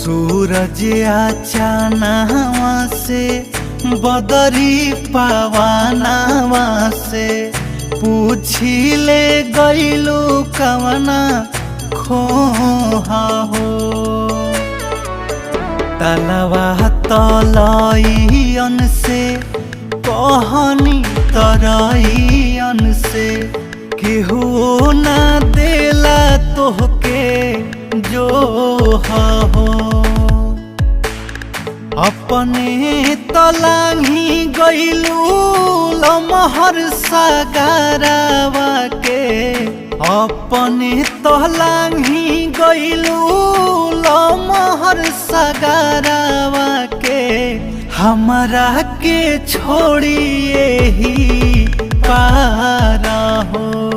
सूरज अचानवा से बदरी पवनवा से पूछिले गइलू कवना खोहा हो। तलवा तलइयन से कहनी तरइयन से केहू ना देला तोहके जो हो। अपने तलांगी गइलू लमहर सागरवा के, अपने तलांगी गइलू लमहर सागरवा के, हमरा के छोड़िए ही पारा हो।